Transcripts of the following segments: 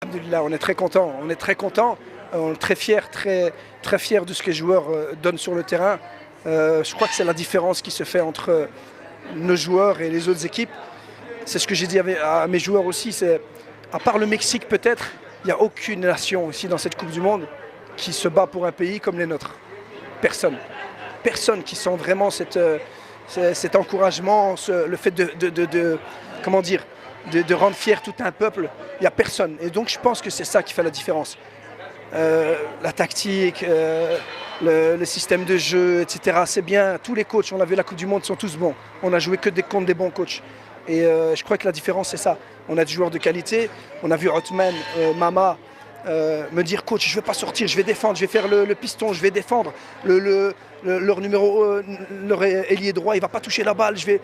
Alhamdoulilah, on est très content, on est très fiers, très fiers de ce que les joueurs donnent sur le terrain. Je crois que c'est la différence qui se fait entre nos joueurs et les autres équipes. C'est ce que j'ai dit à mes joueurs aussi, c'est à part le Mexique peut-être, il n'y a aucune nation ici dans cette Coupe du Monde qui se bat pour un pays comme les nôtres. Personne. Personne qui sent vraiment cet encouragement, le fait comment dire, de rendre fier tout un peuple. Il n'y a personne. Et donc je pense que c'est ça qui fait la différence. La tactique, le système de jeu, etc. C'est bien. Tous les coachs, on l'a vu, la Coupe du Monde sont tous bons. On a joué que contre des bons coachs. Et je crois que la différence, c'est ça. On a des joueurs de qualité. On a vu Othman, Mama me dire, coach, je ne vais pas sortir, je vais défendre, je vais faire le piston, je vais défendre. Leur ailier droit, il ne va pas toucher la balle. Je vais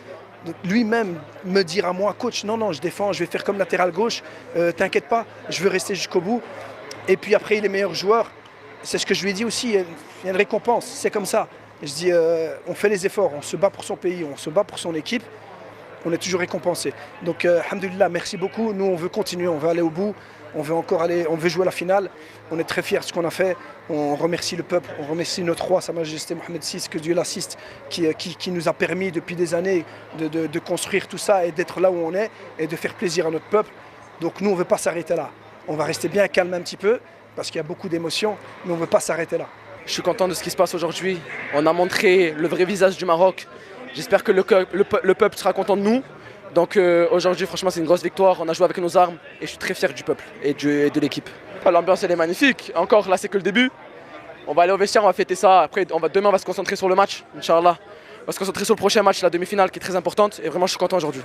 lui-même me dire à moi, coach, non, je défends, je vais faire comme latéral gauche. T'inquiète pas, je veux rester jusqu'au bout. Et puis après, les meilleurs joueurs, c'est ce que je lui ai dit aussi, il y a une récompense, c'est comme ça. Je dis, on fait les efforts, on se bat pour son pays, on se bat pour son équipe, on est toujours récompensé. Donc, alhamdoulilah, merci beaucoup. Nous, on veut continuer, on veut aller au bout, on veut jouer la finale. On est très fiers de ce qu'on a fait. On remercie le peuple, on remercie notre roi, Sa Majesté Mohamed VI, que Dieu l'assiste, qui nous a permis depuis des années de construire tout ça et d'être là où on est et de faire plaisir à notre peuple. Donc nous, on ne veut pas s'arrêter là. On va rester bien calme un petit peu parce qu'il y a beaucoup d'émotions, mais on ne veut pas s'arrêter là. Je suis content de ce qui se passe aujourd'hui. On a montré le vrai visage du Maroc. J'espère que le peuple sera content de nous. Donc aujourd'hui, franchement, c'est une grosse victoire. On a joué avec nos armes et je suis très fier du peuple et de l'équipe. L'ambiance, elle est magnifique. Encore, là, c'est que le début. On va aller au vestiaire, on va fêter ça. Après, demain, on va se concentrer sur le match, Inch'Allah. On va se concentrer sur le prochain match, la demi-finale, qui est très importante. Et vraiment, je suis content aujourd'hui.